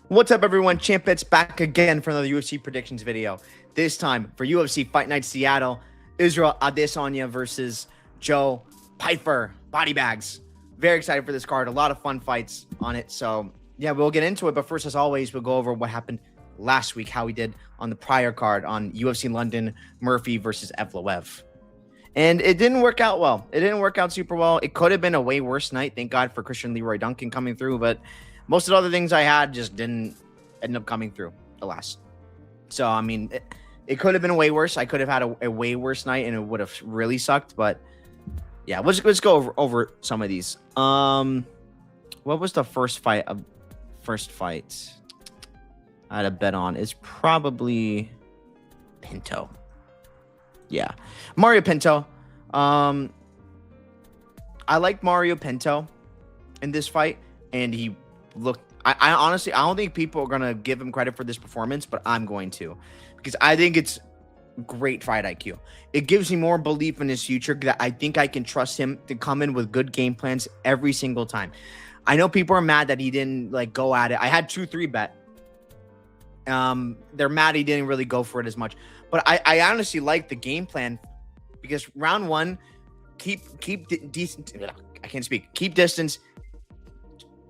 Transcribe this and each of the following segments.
What's up, everyone? Champets back again for another UFC predictions video. This time for UFC Fight Night Seattle, Israel Adesanya versus Joe Pyfer. Body bags. Very excited for this card. A lot of fun fights on it. So, yeah, we'll get into it. But first, as always, we'll go over what happened last week, how we did on the prior card on UFC London, Murphy versus Evloev. And it didn't work out well. It didn't work out super well. It could have been a way worse night. Thank God for Christian Leroy Duncan coming through. But most of the other things I had just didn't end up coming through the last. So, I mean, it could have been way worse. I could have had a way worse night and it would have really sucked. But yeah, let's go over some of these. What was the first fight I had a bet on? Is probably Pinto. Yeah, Mario Pinto. I like Mario Pinto in this fight, and he looked. I honestly, I don't think people are gonna give him credit for this performance, but I'm going to, because I think it's great fight IQ. It gives me more belief in his future that I think I can trust him to come in with good game plans every single time. I know people are mad that he didn't go at it. I had 2-3 bet. They're mad he didn't really go for it as much. But I honestly like the game plan, because round one, keep decent. I can't speak. Keep distance.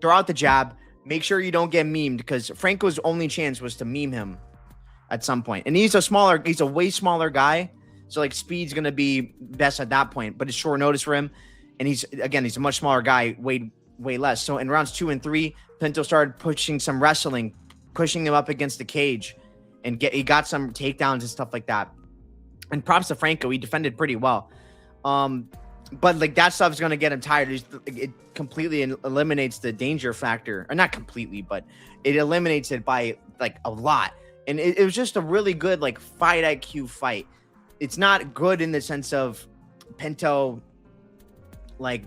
Throw out the jab. Make sure you don't get memed, because Franco's only chance was to meme him at some point. And he's a way smaller guy. So speed's gonna be best at that point. But it's short notice for him. And he's a much smaller guy, way less. So in rounds 2 and 3, Pinto started pushing some wrestling, pushing him up against the cage. And he got some takedowns and stuff like that. And props to Franco, he defended pretty well. But that stuff is gonna get him tired. It completely eliminates the danger factor, or not completely, but it eliminates it by a lot. And it was just a really good fight IQ fight. It's not good in the sense of Pinto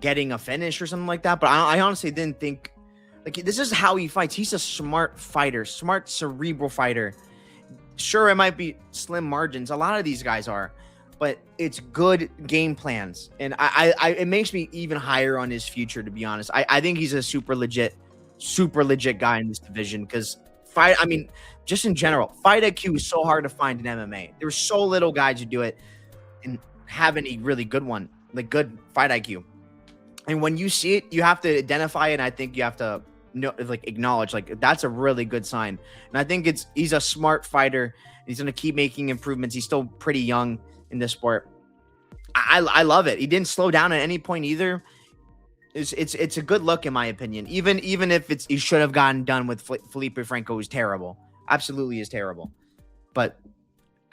getting a finish or something like that. But I honestly didn't think this is how he fights. He's a smart fighter, smart cerebral fighter. Sure, it might be slim margins. A lot of these guys are, but it's good game plans. And it makes me even higher on his future, to be honest. I think he's a super legit guy in this division, because just in general, fight IQ is so hard to find in MMA. There's so little guys who do it and have any really good one, good fight IQ. And when you see it, you have to identify it. And I think you have to acknowledge that's a really good sign. And I think he's a smart fighter. He's going to keep making improvements. He's still pretty young in this sport. I love it. He didn't slow down at any point either. It's a good look, in my opinion. Even if he should have gotten done with Felipe Franco, who's terrible. Absolutely is terrible. But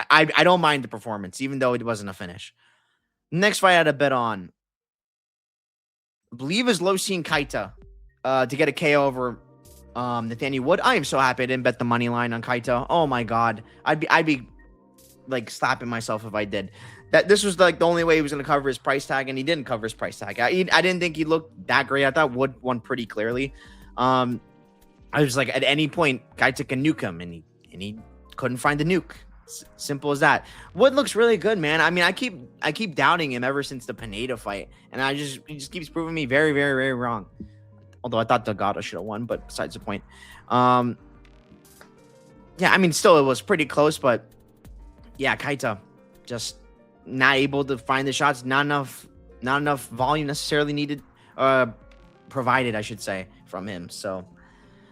I don't mind the performance, even though it wasn't a finish. Next fight I had a bet on, I believe, is Losine Kaita to get a KO over Nathaniel Wood. I am so happy I didn't bet the money line on Kaita. Oh my god, I'd be slapping myself if I did. That this was the only way he was going to cover his price tag, and he didn't cover his price tag. I didn't think he looked that great. I thought Wood won pretty clearly. I was at any point Kaita can nuke him, and he couldn't find the nuke. Simple as that. Wood looks really good, man. I mean, I keep doubting him ever since the Pineda fight, and he just keeps proving me very, very, very wrong. Although I thought Delgado should have won, but besides the point. Yeah, I mean, still it was pretty close, but yeah, Kaita just not able to find the shots. Not enough volume necessarily needed, provided, I should say, from him. So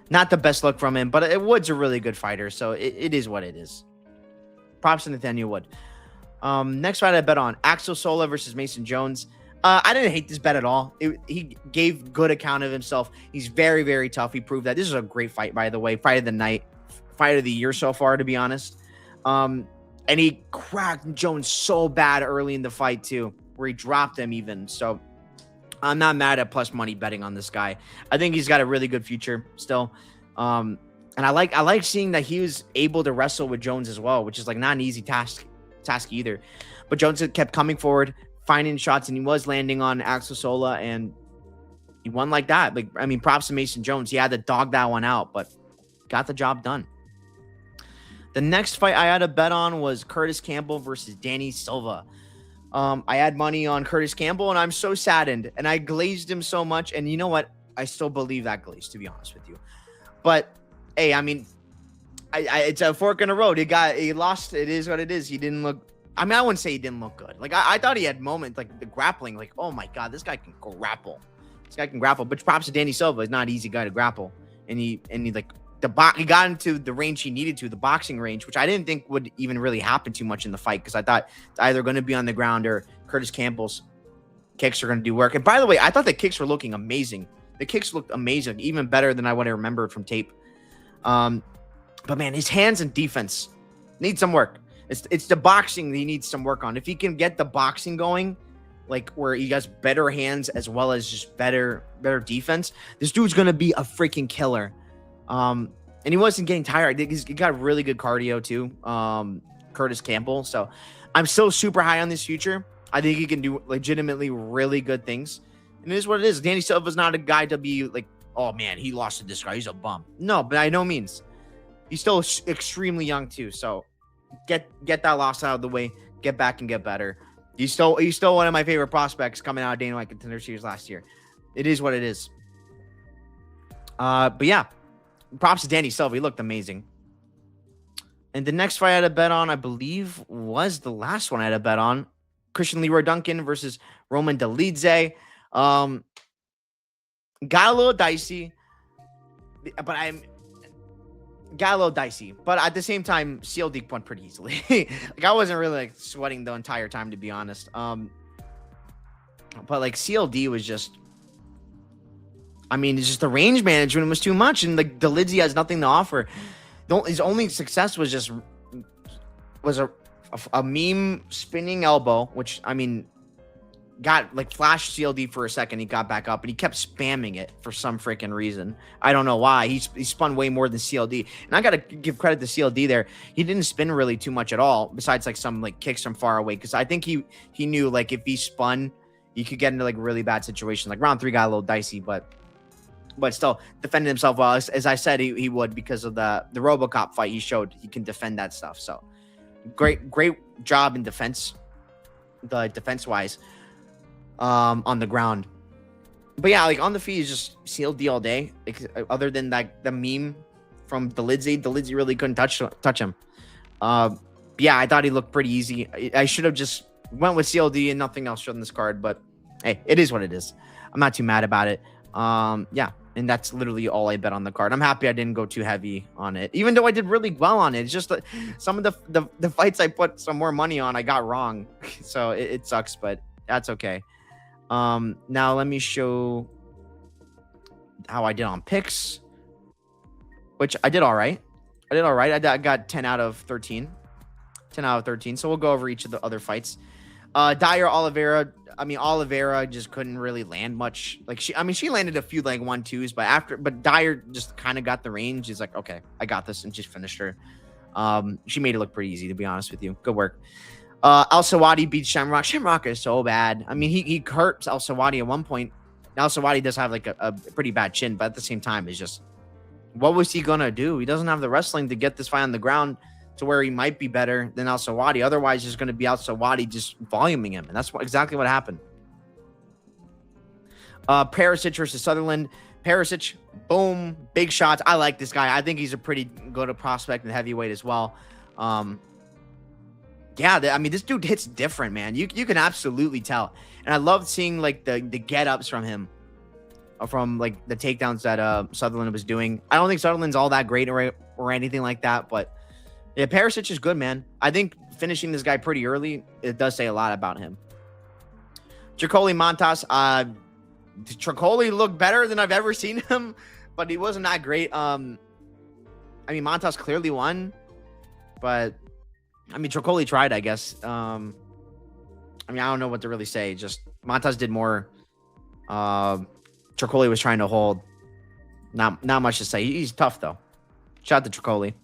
not the best look from him, but Wood's a really good fighter, so it is what it is. Props to Nathaniel Wood. Next fight I bet on, Axel Sola versus Mason Jones. I didn't hate this bet at all. He gave good account of himself. He's very, very tough. He proved that. This is a great fight, by the way. Fight of the night. Fight of the year so far, to be honest. And he cracked Jones so bad early in the fight, too, where he dropped him even. So I'm not mad at plus money betting on this guy. I think he's got a really good future still. And I like seeing that he was able to wrestle with Jones as well, which is not an easy task either. But Jones kept coming forward, finding shots, and he was landing on Axel Sola, and he won like that. I mean, props to Mason Jones. He had to dog that one out, but got the job done. The next fight I had a bet on was Curtis Campbell versus Danny Silva. I had money on Curtis Campbell, and I'm so saddened. And I glazed him so much. And you know what? I still believe that glaze, to be honest with you. But hey, I mean, it's a fork in the road. He lost. It is what it is. He didn't look. I mean, I wouldn't say he didn't look good. Like I thought he had moments like the grappling. Like, oh my god, this guy can grapple. This guy can grapple. But props to Danny Silva. He's not an easy guy to grapple. And he like he got into the range he needed to, the boxing range, which I didn't think would even really happen too much in the fight because I thought it's either going to be on the ground or Curtis Campbell's kicks are going to do work. And by the way, I thought the kicks were looking amazing. The kicks looked amazing, even better than I would have remembered from tape. But man, his hands and defense need some work. It's the boxing that he needs some work on. If he can get the boxing going, like where he has better hands as well as just better defense, this dude's gonna be a freaking killer. And he wasn't getting tired. He got really good cardio too. Curtis Campbell. So I'm still super high on this future. I think he can do legitimately really good things. And it is what it is. Danny Silva's not a guy to be like, oh man, he lost to this guy. He's a bum. No, but by no means. He's still extremely young too. So get that loss out of the way. Get back and get better. He's still one of my favorite prospects coming out of Dana White Contender Series last year. It is what it is. But yeah, props to Danny Silva. He looked amazing. And the next fight I had a bet on, I believe, was the last one I had a bet on. Christian Leroy Duncan versus Roman Dolidze. Got a little dicey, but But at the same time, CLD won pretty easily. Like I wasn't really like sweating the entire time, to be honest. But like CLD was just, I mean, it's just the range management was too much, and like Dolidze has nothing to offer. His only success was a meme spinning elbow, which I mean, got like flashed CLD for a second. He got back up and he kept spamming it for some freaking reason. I don't know why. He spun way more than CLD, and I gotta give credit to CLD there. He didn't spin really too much at all, besides like some like kicks from far away. Because I think he knew like if he spun, he could get into like really bad situations. Like round 3 got a little dicey, but still defended himself well. As I said, he would, because of the RoboCop fight. He showed he can defend that stuff. So great job in defense, defense wise. On the ground. But yeah, like on the feet is just CLD all day. Like, other than like the meme from Dolidze really couldn't touch him. Yeah, I thought he looked pretty easy. I should have just went with CLD and nothing else on this card, but hey, it is what it is. I'm not too mad about it. Yeah, and that's literally all I bet on the card. I'm happy I didn't go too heavy on it, even though I did really well on it. It's just that some of the fights I put some more money on, I got wrong. So it sucks, but that's okay. Now let me show how I did on picks, which I did all right. I got 10 out of 13. So we'll go over each of the other fights. Dyer Oliveira. I mean, Oliveira just couldn't really land much. Like she landed a few like 1-2s, but Dyer just kind of got the range. He's like, okay, I got this, and just finished her. She made it look pretty easy, to be honest with you. Good work. Al Sawadi beats Shamrock. Shamrock is so bad. I mean, he hurt Al Sawadi at one point. Al Sawadi does have like a pretty bad chin, but at the same time, it's just, what was he gonna do? He doesn't have the wrestling to get this fight on the ground to where he might be better than Al Sawadi. Otherwise, it's going to be Al Sawadi just voluming him, and that's exactly what happened. Perisic versus Sutherland. Perisic, boom, big shots. I like this guy. I think he's a pretty good prospect in heavyweight as well. Yeah, I mean, this dude hits different, man. You can absolutely tell. And I love seeing like the get-ups from him, from like the takedowns that Sutherland was doing. I don't think Sutherland's all that great or anything like that, but yeah, Perisic is good, man. I think finishing this guy pretty early, it does say a lot about him. Tricoli Montas. Tricoli looked better than I've ever seen him, but he wasn't that great. I mean, Montas clearly won, but I mean, Tricoli tried, I guess. I mean, I don't know what to really say. Just Montas did more. Tricoli was trying to hold. Not much to say. He's tough, though. Shout out to Tricoli.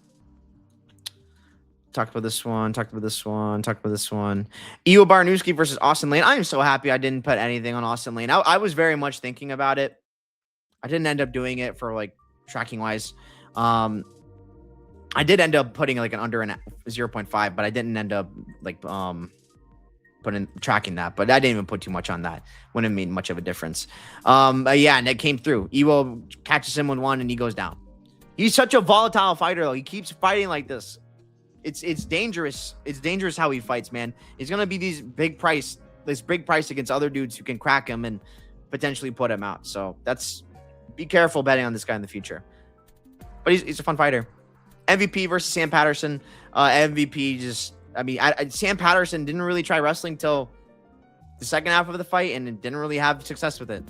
Talked about this one. Io Barnowski versus Austin Lane. I am so happy I didn't put anything on Austin Lane. I was very much thinking about it. I didn't end up doing it for like tracking wise. I did end up putting like an under and 0.5, but I didn't end up like tracking that. But I didn't even put too much on that. Wouldn't mean much of a difference. Yeah, and it came through. Iwo catches him with one and he goes down. He's such a volatile fighter, though. He keeps fighting like this. It's dangerous. It's dangerous how he fights, man. He's gonna be this big price against other dudes who can crack him and potentially put him out. So be careful betting on this guy in the future. But he's a fun fighter. MVP versus Sam Patterson. MVP Sam Patterson didn't really try wrestling till the second half of the fight and didn't really have success with it.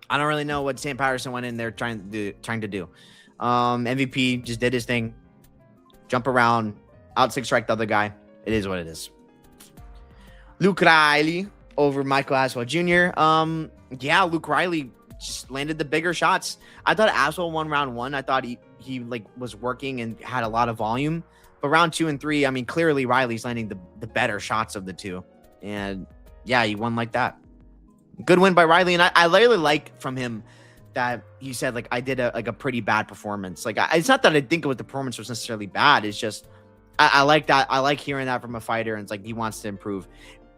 I don't really know what Sam Patterson went in there trying to do. MVP just did his thing. Jump around, out 6-strike the other guy. It is what it is. Luke Riley over Michael Aswell Jr. Luke Riley just landed the bigger shots. I thought Aswell won round 1. I thought he was working and had a lot of volume. But round 2 and 3, I mean, clearly Riley's landing the better shots of the two. And yeah, he won like that. Good win by Riley. And I really like from him that he said, like, I did a pretty bad performance. Like, it's not that I think the performance was necessarily bad. It's just, I like that. I like hearing that from a fighter. And it's like, he wants to improve.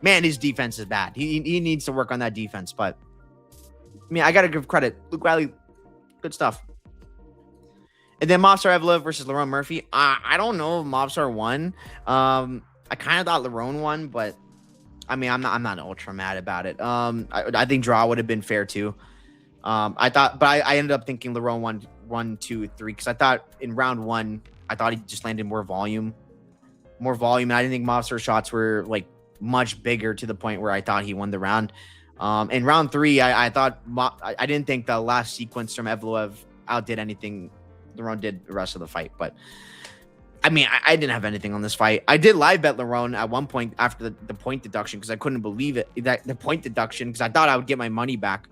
Man, his defense is bad. He needs to work on that defense. But, I mean, I got to give credit. Luke Riley, good stuff. And then Movsar Evloev versus Lerone Murphy. I don't know if Movsar won. I kind of thought Lerone won, but, I mean, I'm not ultra mad about it. I think draw would have been fair, too. I ended up thinking Lerone won 1, 2, 3 because I thought in round 1, I thought he just landed more volume. And I didn't think Movsar's shots were like much bigger to the point where I thought he won the round. In round 3, I thought I didn't think the last sequence from Evloev outdid anything Lerone did the rest of the fight. But I mean, I didn't have anything on this fight. I did live bet Lerone at one point after the point deduction because I couldn't believe it. The point deduction because I thought I would get my money back.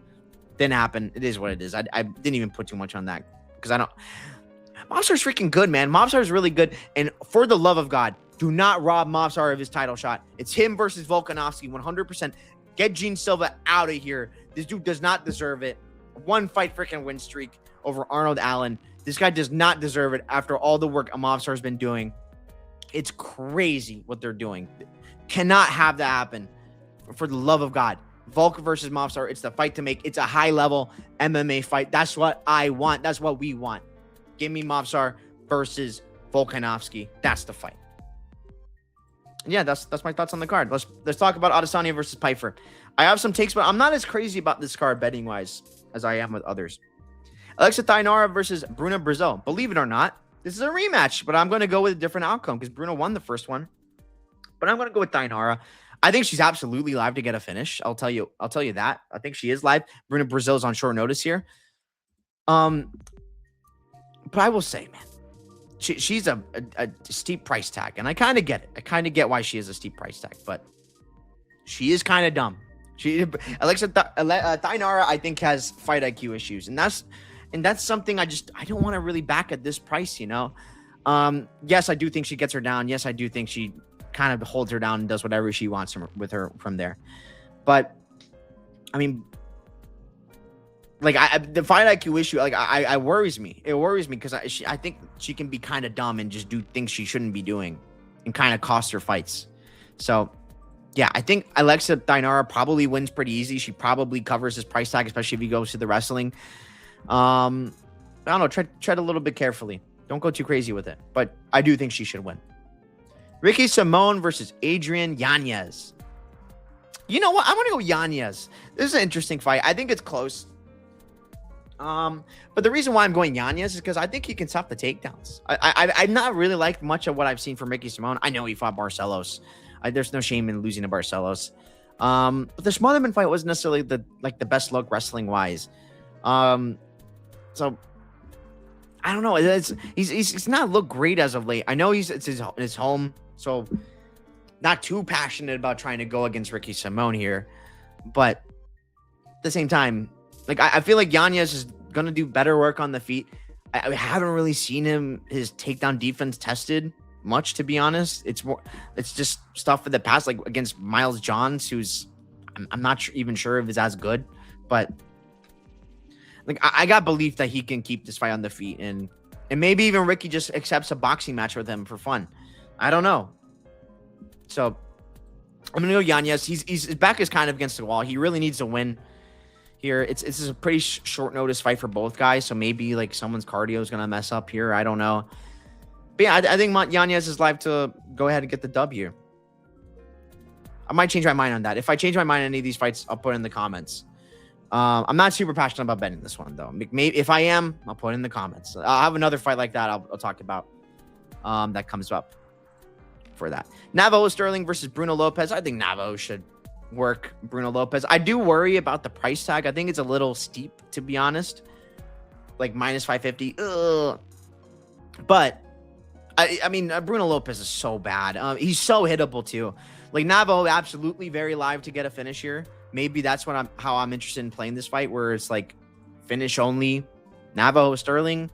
Didn't happen. It is what it is. I didn't even put too much on that because I don't. Movsar's freaking good, man. Movsar is really good. And for the love of God, do not rob Movsar of his title shot. It's him versus Volkanovski, 100%. Get Gene Silva out of here. This dude does not deserve it. 1 fight freaking win streak over Arnold Allen. This guy does not deserve it after all the work Movsar has been doing. It's crazy what they're doing. Cannot have that happen. For the love of God. Volk versus Movsar. It's the fight to make. It's a high-level MMA fight. That's what I want. That's what we want. Give me Movsar versus Volkanovski. That's the fight. And yeah, that's my thoughts on the card. Let's talk about Adesanya versus Pyfer. I have some takes, but I'm not as crazy about this card betting-wise as I am with others. Alexa Tainara versus Bruna Brazil. Believe it or not, this is a rematch, but I'm going to go with a different outcome because Bruna won the first one. But I'm going to go with Tainara. I think she's absolutely live to get a finish. I'll tell you that. I think she is live. Bruna Brazil's on short notice here. But I will say, man, she's a steep price tag, and I kind of get it. I kind of get why she is a steep price tag, but she is kind of dumb. Alexa Tainara, I think, has fight IQ issues, and that's something I don't want to really back at this price, you know. Yes, I do think she gets her down. Yes, I do think she kind of holds her down and does whatever she wants with her from there. But I mean, like the fight IQ issue, like I worries me. It worries me because I think she can be kind of dumb and just do things she shouldn't be doing and kind of cost her fights. So yeah, I think Alexa Tainara probably wins pretty easy. She probably covers his price tag, especially if he goes to the wrestling. I don't know. Tread a little bit carefully. Don't go too crazy with it. But I do think she should win. Ricky Simone versus Adrian Yanez. You know what? I'm going to go Yanez. This is an interesting fight. I think it's close. But the reason why I'm going Yanez is because I think he can stop the takedowns. I've not really liked much of what I've seen from Ricky Simone. I know he fought Barcelos. There's no shame in losing to Barcelos. But the Smotherman fight wasn't necessarily the best look wrestling wise. So I don't know. He's not looked great as of late. I know it's his home, so not too passionate about trying to go against Ricky Simone here. But at the same time, like I feel like Yanez is gonna do better work on the feet. I haven't really seen his takedown defense tested much, to be honest. It's just stuff for the past, like against Miles Johns, who's I'm not even sure if he's as good, but like I got belief that he can keep this fight on the feet, and maybe even Ricky just accepts a boxing match with him for fun. I don't know. So I'm gonna go Yanez. His back is kind of against the wall. He really needs to win. here. It's a pretty short notice fight for both guys, so maybe like someone's cardio is gonna mess up here. I don't know. But yeah, I think Yanez is live to go ahead and get the W. I might change my mind on that. If I change my mind on any of these fights, I'll put it in the comments. I'm not super passionate about betting this one though. Maybe if I am, I'll put it in the comments. I'll have another fight like that. I'll talk about that comes up for that. Navajo Sterling versus Bruno Lopez. I think Navajo should work Bruno Lopez. I do worry about the price tag. I think it's a little steep, to be honest. Like minus 550. Ugh. But I mean, Bruno Lopez is so bad. He's so hittable too. Like Navajo, absolutely very live to get a finish here. Maybe that's how I'm interested in playing this fight, where it's like finish only. Navajo Sterling.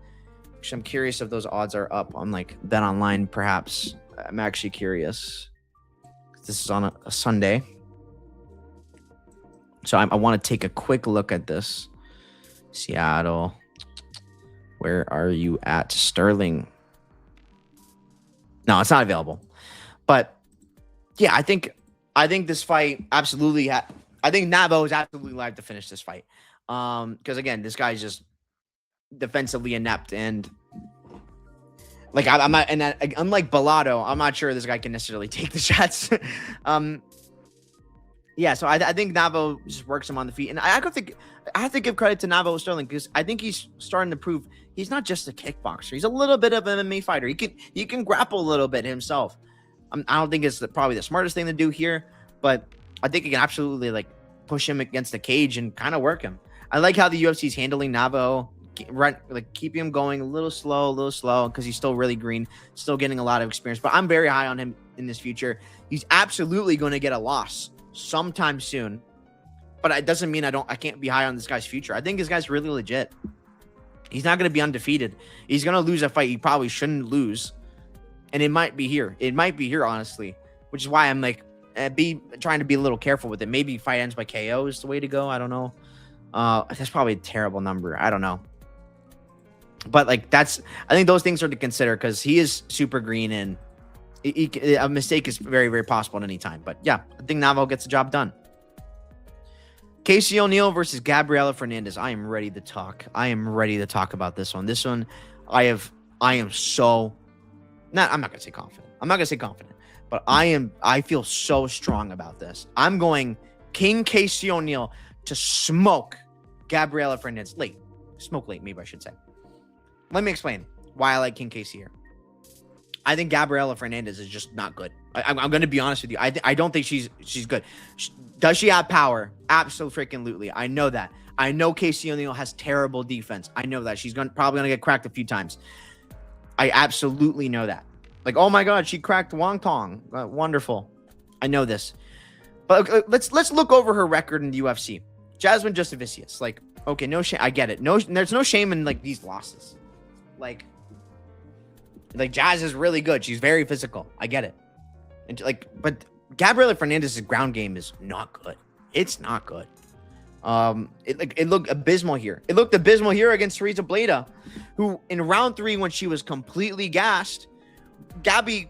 Actually, I'm curious if those odds are up on like Bet Online, perhaps. I'm actually curious. This is on a Sunday. So I want to take a quick look at this. Seattle. Where are you at, Sterling? No, it's not available. But yeah, I think this fight absolutely I think Navajo is absolutely live to finish this fight. Because again, this guy's just defensively inept, and like I'm not, and unlike Bellato, I'm not sure this guy can necessarily take the shots. Yeah, so I think Navajo just works him on the feet, and I have to give credit to Navajo Sterling because I think he's starting to prove he's not just a kickboxer. He's a little bit of an MMA fighter. He can grapple a little bit himself. I don't think it's probably the smartest thing to do here, but I think he can absolutely like push him against the cage and kind of work him. I like how the UFC is handling Navajo, like keeping him going a little slow because he's still really green, still getting a lot of experience. But I'm very high on him in this future. He's absolutely going to get a loss sometime soon, but it doesn't mean I can't be high on this guy's future. I think this guy's really legit. He's not going to be undefeated. He's going to lose a fight he probably shouldn't lose, and it might be here. It might be here, honestly, which is why I'm like trying to be a little careful with it. Maybe fight ends by KO is the way to go. I don't know. That's probably a terrible number. I don't know. But like I think those things are to consider because he is super green and a mistake is very, very possible at any time. But yeah, I think Navajo gets the job done. Casey O'Neill versus Gabriela Fernandez. I am ready to talk. I am ready to talk about this one. This one, I'm not going to say confident. I'm not going to say confident, but I feel so strong about this. I'm going King Casey O'Neill to smoke Gabriela Fernandez. Smoke late, maybe I should say. Let me explain why I like King Casey here. I think Gabriela Fernandez is just not good. I'm going to be honest with you. I don't think she's good. Does she have power? Absolutely. I know that. I know Casey O'Neill has terrible defense. I know that. She's probably going to get cracked a few times. I absolutely know that. Like, oh my God, she cracked Wong Tong. Wonderful. I know this. But let's look over her record in the UFC. Jasmine Jasudavicius. Like, okay, no shame. I get it. No, there's no shame in like these losses. Like Jazz is really good. She's very physical. I get it. And but Gabriela Fernandez's ground game is not good. It's not good. It looked abysmal here. It looked abysmal here against Teresa Bleda, who in round 3, when she was completely gassed, Gabby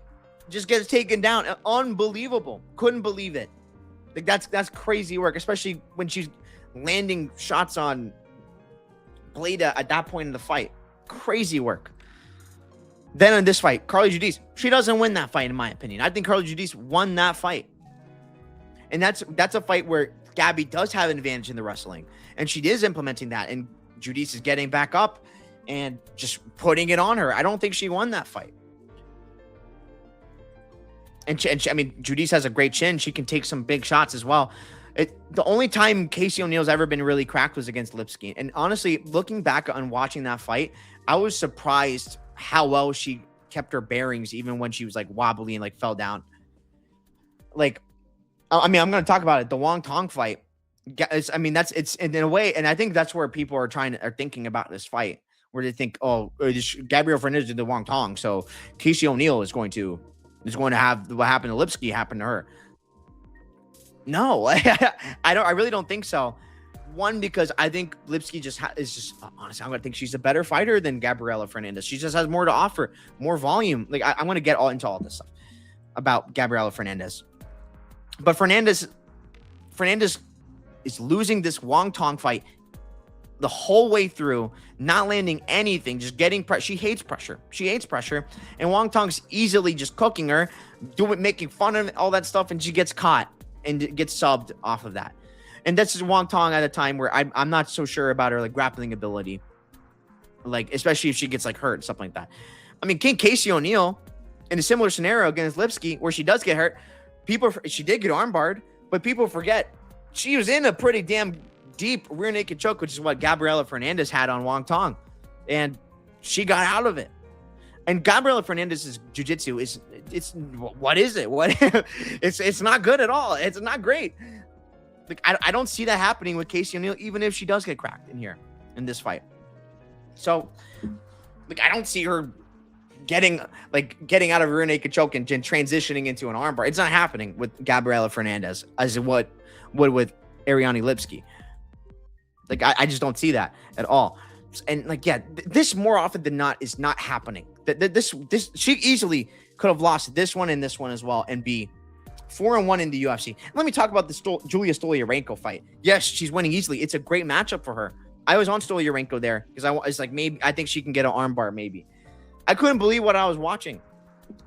just gets taken down. Unbelievable. Couldn't believe it. Like that's crazy work, especially when she's landing shots on Bleda at that point in the fight. Crazy work. Then in this fight, Carly Judice, she doesn't win that fight, in my opinion. I think Carly Judice won that fight. And that's a fight where Gabby does have an advantage in the wrestling. And she is implementing that. And Judice is getting back up and just putting it on her. I don't think she won that fight. And I mean, Judice has a great chin. She can take some big shots as well. The only time Casey O'Neill's ever been really cracked was against Lipski. And honestly, looking back on watching that fight, I was surprised how well she kept her bearings even when she was like wobbly and like fell down. Like, I mean, I'm going to talk about it. The Wong Tong fight. It's in a way, and I think that's where people are thinking about this fight, where they think, oh, Gabrielle Fernandez did the Wong Tong, so Casey O'Neill is going to have what happened to Lipski happen to her. No, I really don't think so. One, because I think Lipski honestly, I'm going to think she's a better fighter than Gabriela Fernandez. She just has more to offer, more volume. Like I'm going to get into all this stuff about Gabriela Fernandez. But Fernandez is losing this Wong Tong fight the whole way through, not landing anything, just getting pressure. She hates pressure. She hates pressure. And Wong Tong's easily just cooking her, making fun of all that stuff, and she gets caught and gets subbed off of that. And that's just Wong Tong at a time where I'm not so sure about her like grappling ability, like especially if she gets like hurt, something like that. I mean, Casey O'Neill in a similar scenario against Lipsky, where she does get hurt, she did get armbarred, but people forget she was in a pretty damn deep rear naked choke, which is what Gabriela Fernandez had on Wong Tong, and she got out of it. And Gabriela Fernandez's jiu-jitsu what is it? It's not good at all. It's not great. Like I don't see that happening with Casey O'Neill, even if she does get cracked in this fight. So, like, I don't see her getting out of a rear naked choke and transitioning into an armbar. It's not happening with Gabriela Fernandez as what would with Ariane Lipsky. Like, I just don't see that at all. And like, yeah, this more often than not is not happening. This she easily could have lost this one and this one as well and be 4-1 in the UFC. Let me talk about the Julia Stoliarenko fight. Yes, she's winning easily. It's a great matchup for her. I was on Stoliarenko there because it's like maybe I think she can get an armbar. Maybe I couldn't believe what I was watching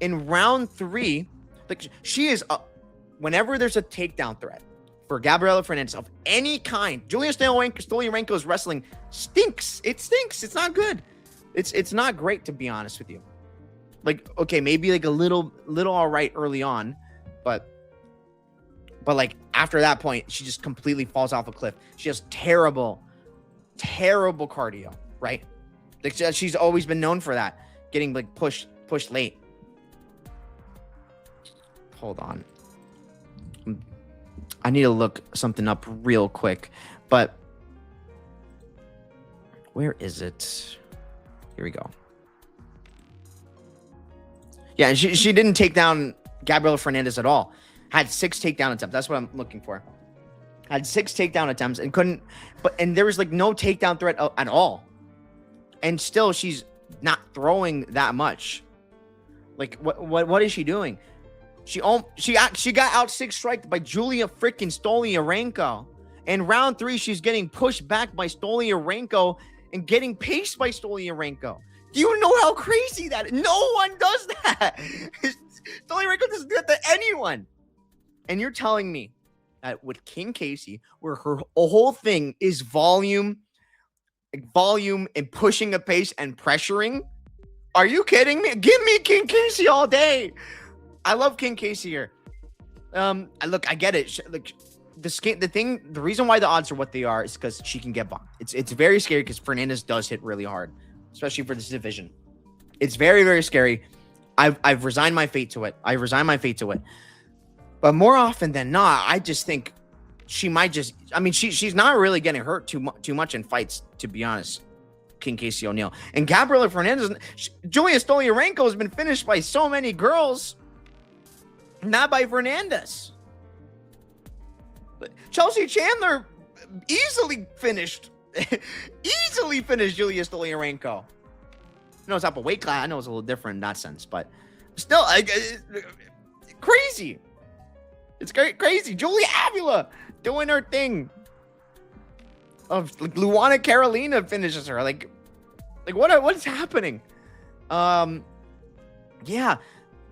in round 3. Like she is, whenever there's a takedown threat for Gabriela Fernandez of any kind, Julia Stoliarenko's wrestling stinks. It stinks. It's not good. It's not great, to be honest with you. Like, okay, maybe like a little all right early on, but like after that point, she just completely falls off a cliff. She has terrible cardio, right? Like she's always been known for that, getting like pushed late. Hold on. I need to look something up real quick, but where is it? Here we go. Yeah, and she didn't take down Gabriela Fernandez at all. Had 6 takedown attempts. That's what I'm looking for. Had 6 takedown attempts and couldn't, and there was like no takedown threat at all. And still she's not throwing that much. Like what is she doing? She got out 6-striked by Julia freaking Stoliarenko. In round 3, she's getting pushed back by Stoliarenko and getting paced by Stoliarenko. Do you know how crazy that is? No one does that. Stoliarenko doesn't do that to anyone. And you're telling me that with King Casey, where her whole thing is volume and pushing a pace and pressuring? Are you kidding me? Give me King Casey all day. I love King Casey here. I get it. Like the reason why the odds are what they are is because she can get bonked. It's very scary because Fernandez does hit really hard, especially for this division. It's very, very scary. I've resigned my fate to it. But more often than not, I just think she might just. I mean, she's not really getting hurt too much in fights, to be honest. King Casey O'Neill and Gabriela Fernandez, Julia Stoliarenko has been finished by so many girls. Not by Fernandez. Chelsea Chandler easily finished Julia Stoliarenko. No, it's up a weight class. I know it's a little different in that sense, but still, crazy. It's crazy. Julia Avila doing her thing. Like Luana Carolina finishes her. Like what's happening? Yeah.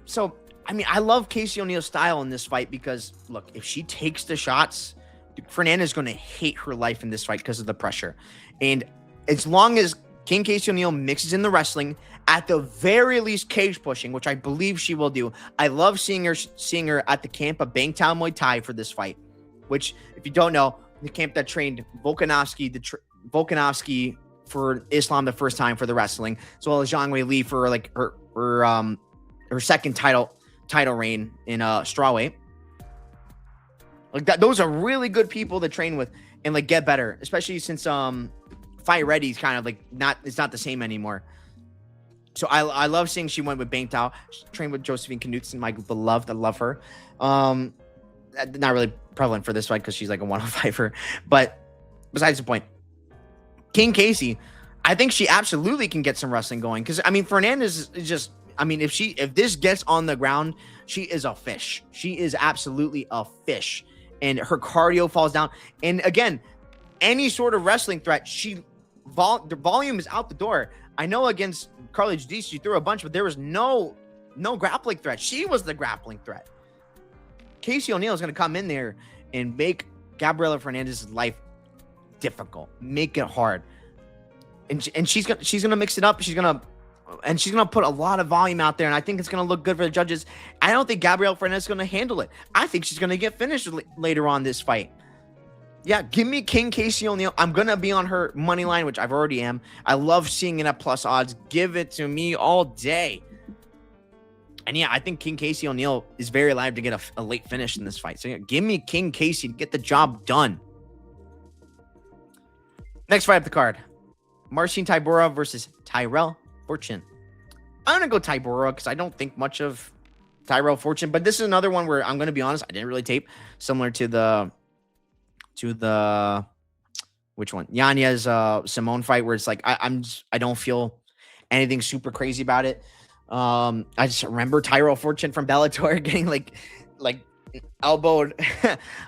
So. I mean, I love Casey O'Neill's style in this fight because, look, if she takes the shots, Fernandez is going to hate her life in this fight because of the pressure. And as long as King Casey O'Neill mixes in the wrestling, at the very least cage pushing, which I believe she will do. I love seeing her at the camp of Bangtao Muay Thai for this fight, which, if you don't know, the camp that trained Volkanovski for Islam the first time for the wrestling, as well as Zhang Wei Li for like her second title reign in strawweight. Like that, those are really good people to train with and like get better, especially since Fight Ready is kind of like it's not the same anymore. So I love seeing she went with Bang Tao, trained with Josephine Knudsen, my beloved. I love her. Not really prevalent for this fight because she's like a 105er, but besides the point, King Casey, I think she absolutely can get some wrestling going because I mean Fernandez is just. I mean, if this gets on the ground, she is a fish. She is absolutely a fish. and her cardio falls down. And again, any sort of wrestling threat, the volume is out the door. I know against Carly Judice, she threw a bunch, but there was no grappling threat. She was the grappling threat. Casey O'Neill is going to come in there and make Gabriela Fernandez's life difficult, make it hard. And she's gonna mix it up. She's gonna put a lot of volume out there, and I think it's gonna look good for the judges. I don't think Gabriela Fernandez is gonna handle it. I think she's gonna get finished later on this fight. Yeah, give me King Casey O'Neill. I'm gonna be on her money line, which I've already am. I love seeing it at plus odds. Give it to me all day. And yeah, I think King Casey O'Neill is very live to get a late finish in this fight. So yeah, give me King Casey to get the job done. Next fight up the card. Marcin Tybura versus Tyrell Fortune. I'm going to go Tybura because I don't think much of Tyrell Fortune. But this is another one where I'm going to be honest, I didn't really tape. Similar to the which one? Yanez Simone fight, where it's like I don't feel anything super crazy about it. I just remember Tyrell Fortune from Bellator getting like elbowed.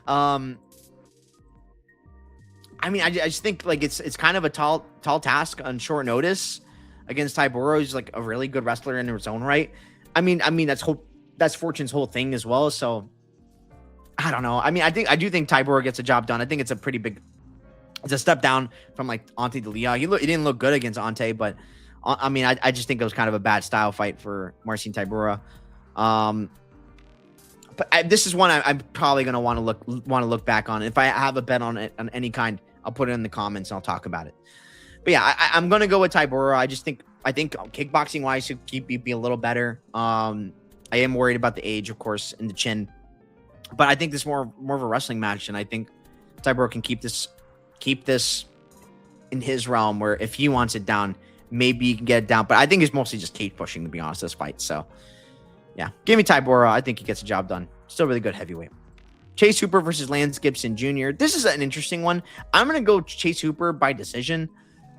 I mean, I just think like it's kind of a tall task on short notice against Tybura, who's like a really good wrestler in his own right. I mean that's Fortune's whole thing as well. So I don't know. I mean, I do think Tybura gets a job done. I think it's a step down from like Ante D'Elia. He didn't look good against Ante, but I mean, I just think it was kind of a bad style fight for Marcin Tybura. But this is one I'm probably gonna want to look back on. If I have a bet on it on any kind, I'll put it in the comments and I'll talk about it. But yeah, I'm gonna go with Tybura. I think kickboxing wise should be a little better. I am worried about the age, of course, and the chin, but I think this is more of a wrestling match, and I think Tybura can keep this in his realm, where if he wants it down, maybe he can get it down. But I think it's mostly just cage pushing, to be honest, this fight. So yeah, give me Tybura. I think he gets the job done. Still really good heavyweight. Chase Hooper versus Lance Gibson Jr. This is an interesting one. I'm going to go Chase Hooper by decision.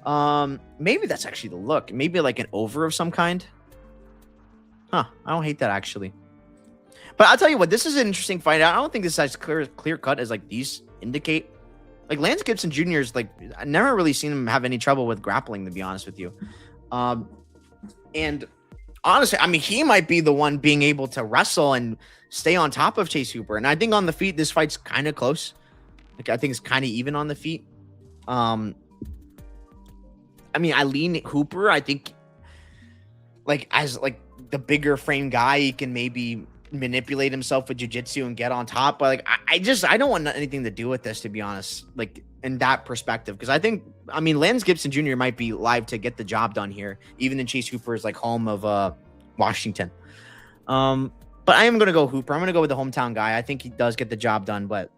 Maybe that's actually the look. Maybe like an over of some kind. Huh. I don't hate that, actually. But I'll tell you what, this is an interesting fight. I don't think this is as clear cut as like these indicate. Like Lance Gibson Jr. is like, I've never really seen him have any trouble with grappling, to be honest with you. And honestly, I mean, he might be the one being able to wrestle and stay on top of Chase Hooper. And I think on the feet, this fight's kind of close. Like, I think it's kind of even on the feet. I mean, I lean Hooper. I think like as like the bigger frame guy, he can maybe manipulate himself with jiu-jitsu and get on top. But like, I don't want anything to do with this, to be honest, like in that perspective. Because I mean, Lance Gibson Jr. might be live to get the job done here, even in Chase Hooper's like home of Washington. But I am going to go Hooper. I'm going to go with the hometown guy. I think he does get the job done, but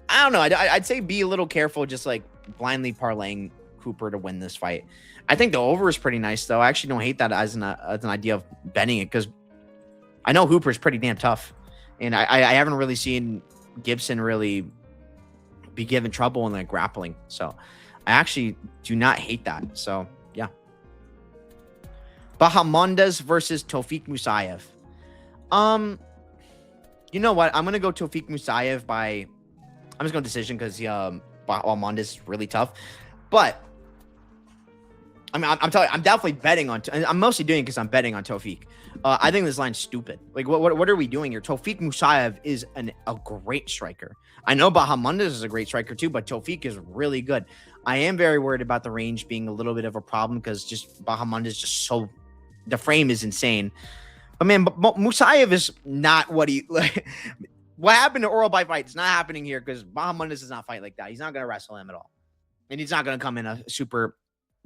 I don't know. I'd say be a little careful, just like blindly parlaying Hooper to win this fight. I think the over is pretty nice, though. I actually don't hate that as an idea of betting it, because I know Hooper's pretty damn tough, and I haven't really seen Gibson really be given trouble in like grappling. So I actually do not hate that. So yeah. Bahamondes versus Tofik Musayev. You know what? I'm gonna go Tofik Musayev I'm just going decision because Bahamondes is really tough. But I mean, I'm telling you, I'm definitely betting on. I'm mostly doing it because I'm betting on Tofik. I think this line's stupid. Like, what are we doing here? Tofik Musayev is a great striker. I know Bahamondes is a great striker too, but Tofik is really good. I am very worried about the range being a little bit of a problem because just Bahamondes is just so, the frame is insane. But man, Musayev is not what he like. What happened to Oral by fight is not happening here because Bahamondes does not fight like that. He's not going to wrestle him at all, and he's not going to come in a super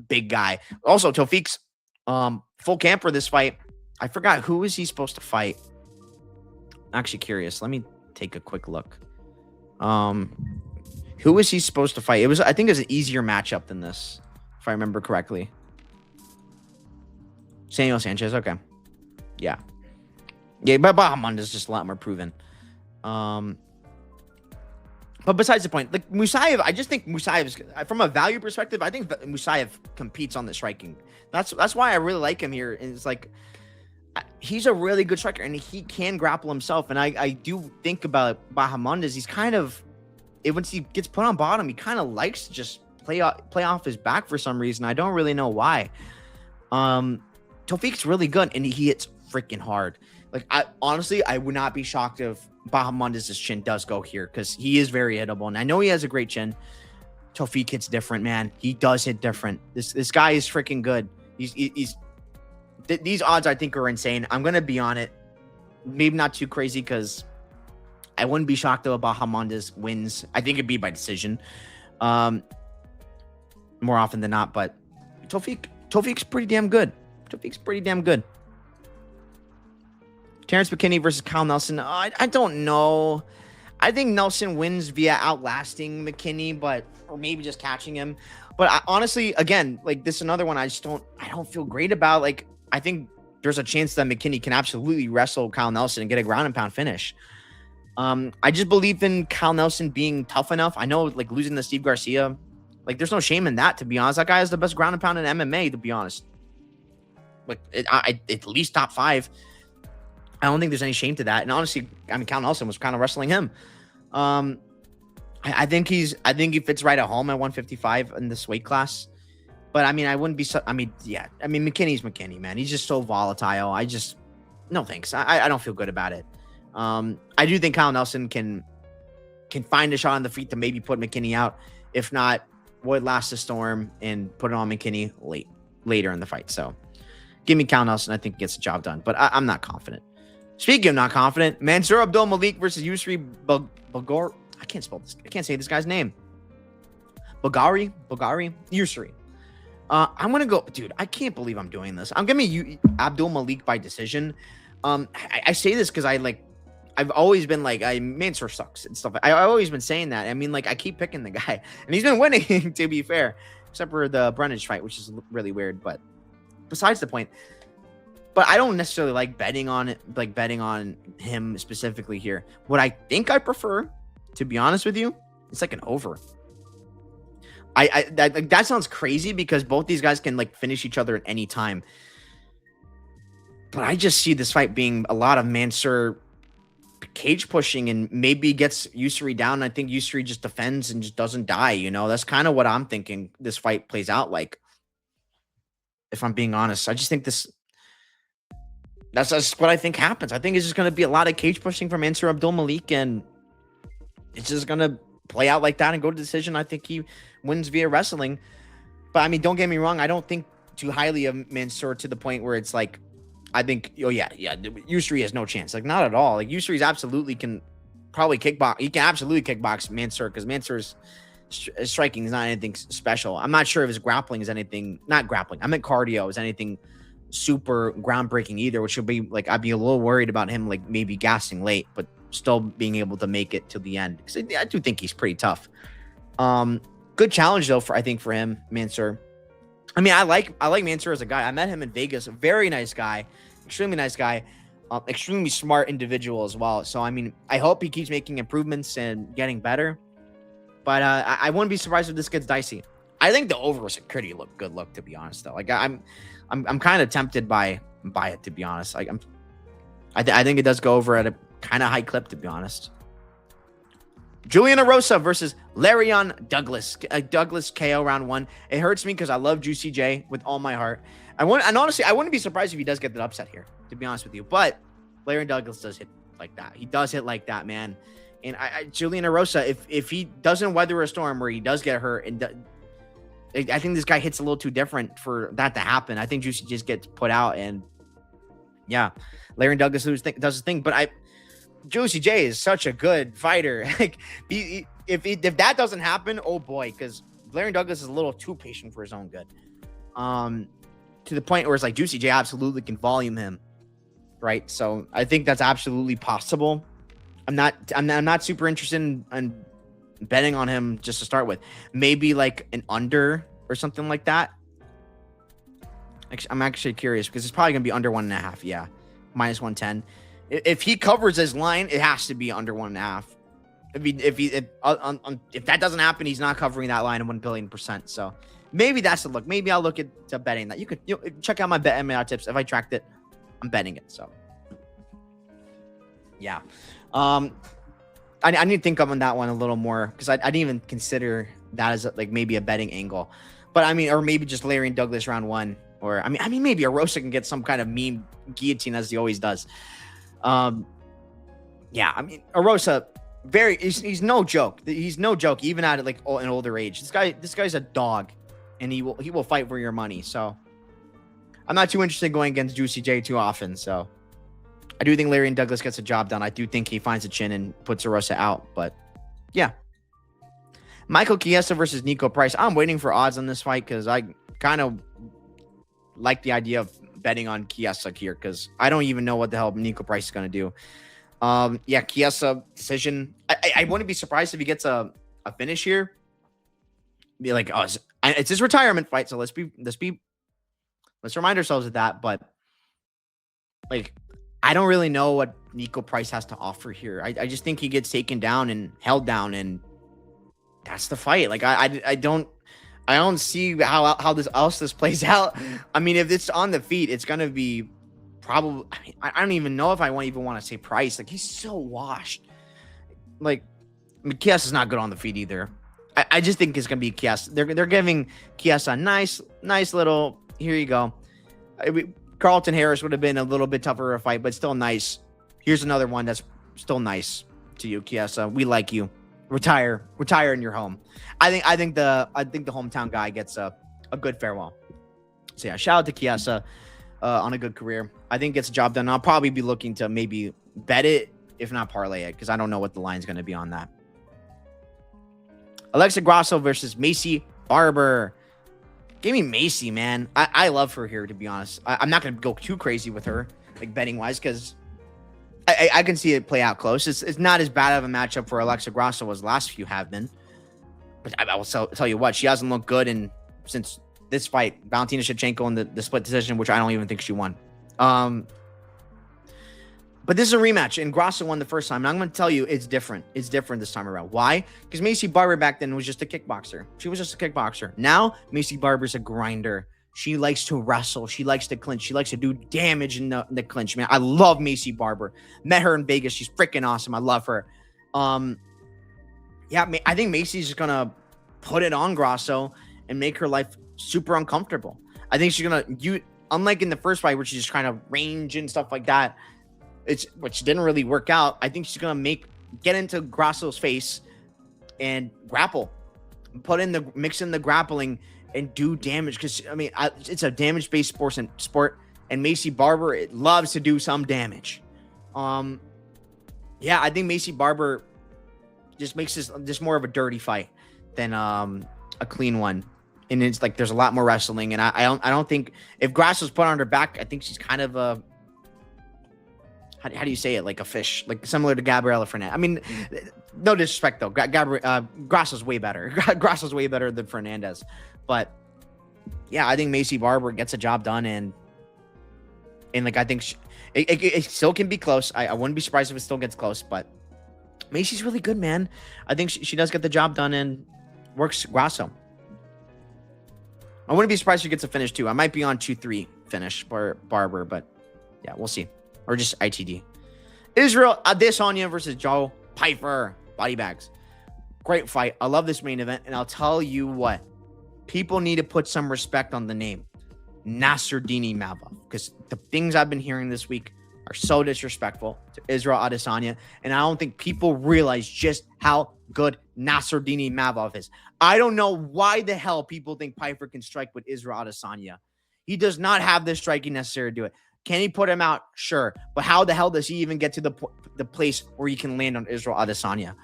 big guy. Also, Tofik's full camp for this fight. I forgot who is he supposed to fight. I'm actually curious. Let me take a quick look. Who is he supposed to fight? I think it was an easier matchup than this, if I remember correctly. Samuel Sanchez. Okay. Yeah. Yeah, but Bahamondes is just a lot more proven. But besides the point, like Musayev, I just think Musayev, from a value perspective, I think Musayev competes on the striking. That's why I really like him here. It's like he's a really good striker, and he can grapple himself. And I do think about Bahamondes. He's kind of, once he gets put on bottom, he kind of likes to just play off his back for some reason. I don't really know why. Tawfiq's really good, and he hits freaking hard. Like, I would not be shocked if Bahamondes' chin does go here, because he is very hittable, and I know he has a great chin. Tawfiq hits different, man. He does hit different. This guy is freaking good. These odds I think are insane. I'm gonna be on it. Maybe not too crazy, because I wouldn't be shocked though if Bahamondes wins. I think it'd be by decision, more often than not. But Tawfiq's pretty damn good. Terrence McKinney versus Kyle Nelson. I don't know. I think Nelson wins via outlasting McKinney, or maybe just catching him. But honestly, again, like, this is another one I don't feel great about. Like, I think there's a chance that McKinney can absolutely wrestle Kyle Nelson and get a ground and pound finish. I just believe in Kyle Nelson being tough enough. I know, like, losing to Steve Garcia, like, there's no shame in that, to be honest. That guy has the best ground and pound in MMA, to be honest. Like, at least top 5. I don't think there's any shame to that. And honestly, I mean, Kyle Nelson was kind of wrestling him. I think he fits right at home at 155 in this weight class. But I mean, McKinney's McKinney, man. He's just so volatile. No thanks. I don't feel good about it. I do think Kyle Nelson can find a shot on the feet to maybe put McKinney out. If not, would last the storm and put it on McKinney later in the fight. So give me Kyle Nelson. I think he gets the job done, but I'm not confident. Speaking of not confident, Mansour Abdul Malik versus Yusri Bagor. I can't spell this. I can't say this guy's name. Bulgari, Yusri. I'm gonna go, dude. I can't believe I'm doing this. I'm giving you Abdul Malik by decision. I say this because I've always been like, Mansour sucks and stuff. I've always been saying that. I mean, like, I keep picking the guy, and he's been winning, to be fair, except for the Brennage fight, which is really weird. But besides the point. But I don't necessarily like betting on him specifically here. What I think I prefer, to be honest with you, it's like an over. That sounds crazy because both these guys can, like, finish each other at any time. But I just see this fight being a lot of Mansour cage pushing and maybe gets Yusri down. I think Yusri just defends and just doesn't die. You know, that's kind of what I'm thinking this fight plays out like. If I'm being honest, I just think that's just what I think happens. I think it's just going to be a lot of cage pushing from Mansour Abdul Malik, and it's just going to play out like that and go to decision. I think he wins via wrestling. But, I mean, don't get me wrong. I don't think too highly of Mansour to the point where it's like, I think, Yusri has no chance. Like, not at all. Like, Yusri's absolutely can probably kickbox. He can absolutely kickbox Mansour because Mansour's striking is not anything special. I'm not sure if his grappling is anything, not grappling. I meant cardio is anything super groundbreaking either, which would be like, I'd be a little worried about him, like, maybe gassing late, but still being able to make it to the end. Because I do think he's pretty tough. Good challenge though for him, Mansour. I mean, I like Mansour as a guy. I met him in Vegas. A very nice guy, extremely nice guy, extremely smart individual as well. So I mean, I hope he keeps making improvements and getting better. But I wouldn't be surprised if this gets dicey. I think the over is a pretty good look, to be honest. Though, like, I'm kind of tempted by it, to be honest. Like, I think it does go over at a kind of high clip, to be honest. Julian Erosa versus Larion Douglas. Douglas KO round 1. It hurts me because I love Juicy J with all my heart. And honestly, I wouldn't be surprised if he does get that upset here, to be honest with you. But Larion Douglas does hit like that. He does hit like that, man. And Julian Erosa, if he doesn't weather a storm where he does get hurt, and I think this guy hits a little too different for that to happen. I think Juicy just gets put out, and yeah, Larion Douglas does his thing. But Juicy J is such a good fighter. Like, if that doesn't happen, oh boy, because Larion Douglas is a little too patient for his own good. To the point where it's like Juicy J absolutely can volume him, right? So I think that's absolutely possible. I'm not super interested in betting on him just to start with. Maybe like an under or something like that. I'm actually curious because it's probably gonna be under 1.5. Yeah, minus 110. If he covers his line, it has to be under 1.5. If that doesn't happen, he's not covering that line in 1 billion%. So maybe that's the look. Maybe I'll look at betting that. You could check out my bet MAR tips if I tracked it. I'm betting it. So yeah. I need to think on that one a little more because I didn't even consider that as like maybe a betting angle. But I mean, or maybe just Larry and Douglas round 1. Or I mean, maybe Arosa can get some kind of mean guillotine as he always does. Yeah, I mean, Arosa, he's no joke. He's no joke, even at like an older age. This guy's a dog, and he will fight for your money. So I'm not too interested in going against Juicy J too often. So I do think Larry and Douglas gets the job done. I do think he finds a chin and puts Arosa out. But yeah. Michael Chiesa versus Nico Price. I'm waiting for odds on this fight because I kind of like the idea of betting on Chiesa here because I don't even know what the hell Nico Price is going to do. Yeah, Chiesa decision. I wouldn't be surprised if he gets a finish here. Be like, oh, it's his retirement fight, so let's remind ourselves of that. But like, I don't really know what Nico Price has to offer here. I just think he gets taken down and held down, and that's the fight. Like, I don't see how this plays out. I mean, if it's on the feet, it's gonna be probably. I mean, I don't even know if I even want to say Price. Like, he's so washed. Like, Chiesa is not good on the feet either. I just think it's gonna be Chiesa. They're giving Chiesa a nice little. Here you go. Carlton Harris would have been a little bit tougher of a fight, but still nice. Here's another one that's still nice to you, Chiesa. We like you. Retire in your home. I think the hometown guy gets a good farewell. So yeah, shout out to Chiesa on a good career. I think gets the job done. I'll probably be looking to maybe bet it, if not parlay it, because I don't know what the line's going to be on that. Alexa Grasso versus Macy Barber. Give me Macy, man. I love her here, to be honest. I'm not going to go too crazy with her, like betting wise, because I can see it play out close. It's not as bad of a matchup for Alexa Grasso as the last few have been. But I will tell you what, she hasn't looked good since this fight, Valentina Shevchenko in the split decision, which I don't even think she won. But this is a rematch, and Grasso won the first time. And I'm going to tell you, it's different. It's different this time around. Why? Because Macy Barber back then was just a kickboxer. She was just a kickboxer. Now, Macy Barber's a grinder. She likes to wrestle. She likes to clinch. She likes to do damage in the clinch, man. I love Macy Barber. Met her in Vegas. She's freaking awesome. I love her. Yeah, I think Macy's just going to put it on Grasso and make her life super uncomfortable. I think she's going to, unlike in the first fight where she's just trying to range and stuff like that, which didn't really work out. I think she's going to get into Grasso's face and grapple, mix in the grappling and do damage. Because I mean, it's a damage-based sport, and Macy Barber loves to do some damage. Yeah, I think Macy Barber just makes this just more of a dirty fight than a clean one. And it's like there's a lot more wrestling, and I don't think if Grasso's put on her back, I think she's kind of a. How do you say it? Like a fish, like similar to Gabriela Fernandez. I mean, no disrespect though. Grasso's way better. Grasso's way better than Fernandez. But yeah, I think Macy Barber gets a job done, and like I think it still can be close. I wouldn't be surprised if it still gets close. But Macy's really good, man. I think she does get the job done and works Grasso. I wouldn't be surprised if she gets a finish too. I might be on 2-3 finish for Barber, but yeah, we'll see. Or just ITD. Israel Adesanya versus Joe Pyfer. Body bags. Great fight. I love this main event. And I'll tell you what. People need to put some respect on the name. Nasruddin Mavov. Because the things I've been hearing this week are so disrespectful to Israel Adesanya. And I don't think people realize just how good Nasruddin Mavov is. I don't know why the hell people think Pyfer can strike with Israel Adesanya. He does not have the striking necessary to do it. Can he put him out? Sure. But how the hell does he even get to the place where he can land on Israel Adesanya?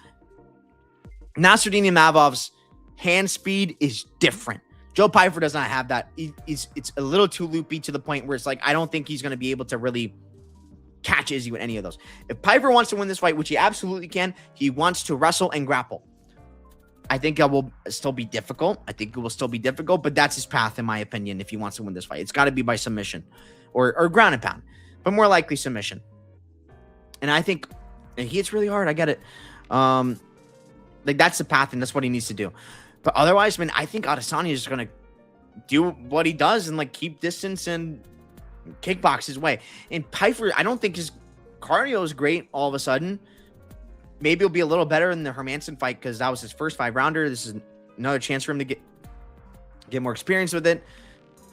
Nasruddin Mavov's hand speed is different. Joe Pyfer does not have that. It's a little too loopy to the point where it's like, I don't think he's going to be able to really catch Izzy with any of those. If Pyfer wants to win this fight, which he absolutely can, he wants to wrestle and grapple. I think it will still be difficult. But that's his path, in my opinion, if he wants to win this fight. It's got to be by submission. Or ground and pound, but more likely submission. And I think he hits really hard. I get it. Like that's the path, and that's what he needs to do. But otherwise, man, I think Adesanya is just gonna do what he does and like keep distance and kickbox his way. And Pyfer, I don't think his cardio is great all of a sudden. Maybe it'll be a little better in the Hermanson fight because that was his first 5-rounder. This is another chance for him to get more experience with it.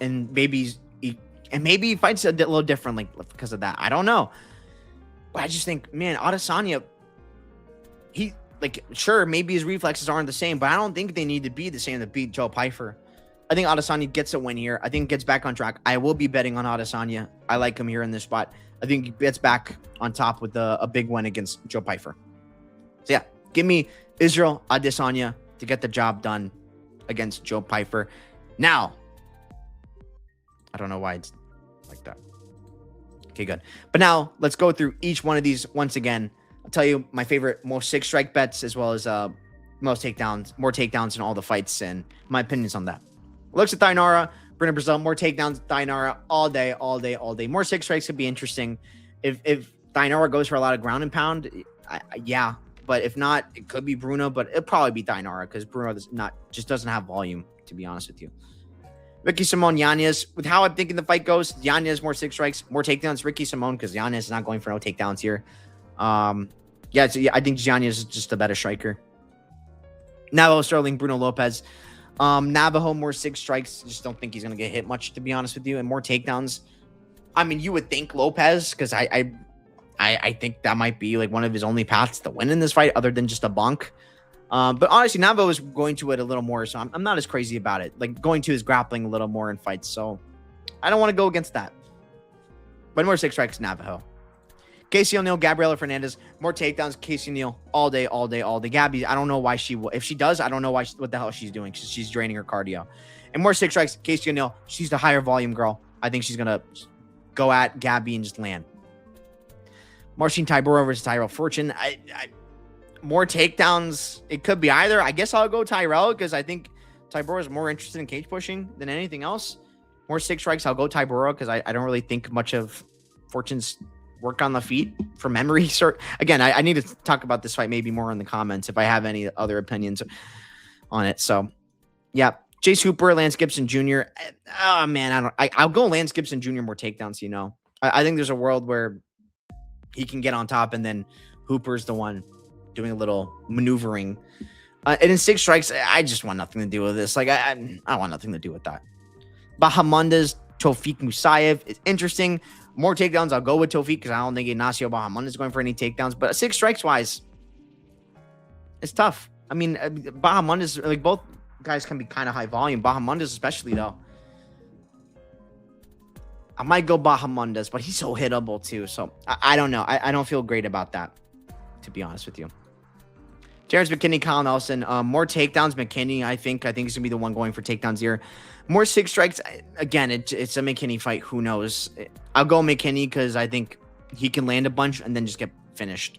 And maybe he fights a little differently because of that. I don't know. But I just think, man, Adesanya, sure, maybe his reflexes aren't the same, but I don't think they need to be the same to beat Joe Pyfer. I think Adesanya gets a win here. I think gets back on track. I will be betting on Adesanya. I like him here in this spot. I think he gets back on top with a big win against Joe Pyfer. So yeah, give me Israel Adesanya to get the job done against Joe Pyfer. Now, I don't know why it's like that. Okay, good. But now let's go through each one of these once again. I'll tell you my favorite most 6-strike bets as well as more takedowns in all the fights and my opinions on that. Looks at Thainara, Brina Brazil, more takedowns, Thainara all day. More 6 strikes could be interesting. If Thainara goes for a lot of ground and pound, yeah. But if not, it could be Bruno, but it'll probably be Thainara because Bruno just doesn't have volume, to be honest with you. Ricky Simon, Yanez. With how I'm thinking the fight goes, Yanez more 6 strikes, more takedowns. Ricky Simon because Yanez is not going for no takedowns here. I think Yanez is just a better striker. Navajo, Sterling, Bruno Lopez. Navajo more 6 strikes. Just don't think he's gonna get hit much, to be honest with you. And more takedowns. I mean, you would think Lopez because I think that might be like one of his only paths to win in this fight, other than just a bunk. But honestly, Navajo is going to it a little more, so I'm not as crazy about it. Like going to his grappling a little more in fights, so I don't want to go against that. But more 6 strikes, Navajo. Casey O'Neill, Gabriela Fernandez, more takedowns. Casey O'Neill all day. Gabby, I don't know why she will. If she does, I don't know what the hell she's doing. She's draining her cardio. And more 6 strikes. Casey O'Neill, she's the higher volume girl. I think she's gonna go at Gabby and just land. Marcin Tybura versus Tyrell Fortune. More takedowns. It could be either. I guess I'll go Tyrell because I think Tybura is more interested in cage pushing than anything else. More 6 strikes. I'll go Tybura because I don't really think much of Fortune's work on the feet from memory. So again, I need to talk about this fight maybe more in the comments if I have any other opinions on it. So yeah, Chase Hooper, Lance Gibson Jr. Oh man, I'll go Lance Gibson Jr. more takedowns. I think there's a world where he can get on top and then Hooper's the one doing a little maneuvering. And in 6 strikes, I just want nothing to do with this. Like I want nothing to do with that. Bahamondes, Tofik Musayev is interesting. More takedowns, I'll go with Tofik because I don't think Ignacio Bahamondes is going for any takedowns. But 6 strikes wise, it's tough. I mean, Bahamondes, like both guys can be kind of high volume. Bahamondes especially though. I might go Bahamondes, but he's so hittable too. So I don't know. I don't feel great about that, to be honest with you. Terrence McKinney, Kyle Nelson. More takedowns. McKinney, I think he's going to be the one going for takedowns here. More 6 strikes. Again, it's a McKinney fight. Who knows? I'll go McKinney because I think he can land a bunch and then just get finished.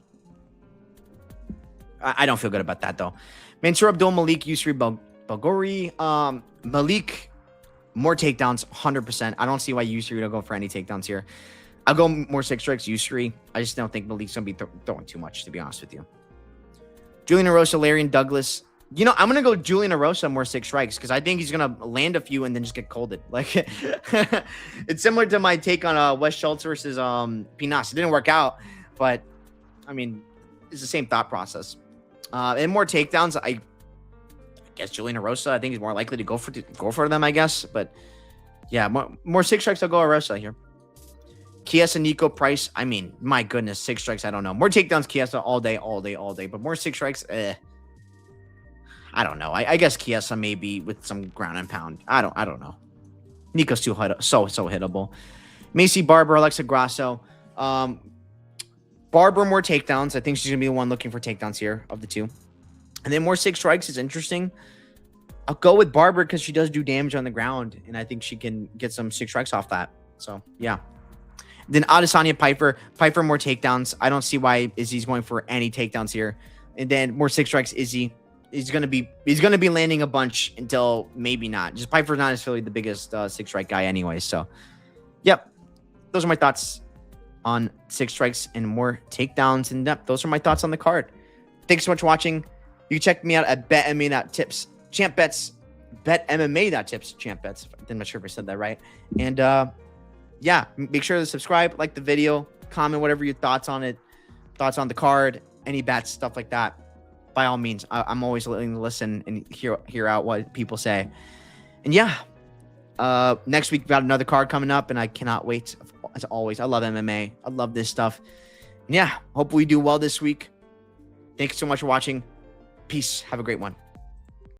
I don't feel good about that, though. Mansour Abdul, Malik, Yusri Bagori. Malik, more takedowns, 100%. I don't see why Yusri would go for any takedowns here. I'll go more 6 strikes, Yusri. I just don't think Malik's going to be throwing too much, to be honest with you. Julian Arosa, Larian Douglas. I'm going to go Julian Arosa more 6 strikes because I think he's going to land a few and then just get colded. Like, it's similar to my take on Wes Schultz versus Pinas. It didn't work out, but, I mean, it's the same thought process. And more takedowns, I guess Julian Arosa, I think he's more likely to go for them, I guess. But, yeah, more 6 strikes, I'll go Arosa here. Chiesa, Nico, Price. I mean, my goodness, 6 strikes. I don't know. More takedowns, Chiesa all day. But more 6 strikes, I don't know. I guess Chiesa maybe with some ground and pound. I don't know. Nico's so hittable. Macy Barber, Alexa Grasso. Barber more takedowns. I think she's gonna be the one looking for takedowns here of the two. And then more 6 strikes is interesting. I'll go with Barber because she does do damage on the ground, and I think she can get some 6 strikes off that. So yeah. Then Adesanya, Pyfer more takedowns. I don't see why Izzy's going for any takedowns here. And then more 6 strikes, Izzy. He's gonna be landing a bunch until maybe not. Just Pyfer's not necessarily the biggest 6 strike guy anyway. So, yep, those are my thoughts on 6 strikes and more takedowns. And yep, those are my thoughts on the card. Thanks so much for watching. You can check me out at betmma.tips, champ bets, betmma.tips, champ bets. I'm not sure if I said that right. And yeah, make sure to subscribe, like the video, comment whatever your thoughts on it, thoughts on the card, any bets, stuff like that. By all means, I'm always willing to listen and hear out what people say. And yeah, next week we got another card coming up, and I cannot wait. As always, I love MMA. I love this stuff. And yeah, hope we do well this week. Thanks so much for watching. Peace. Have a great one.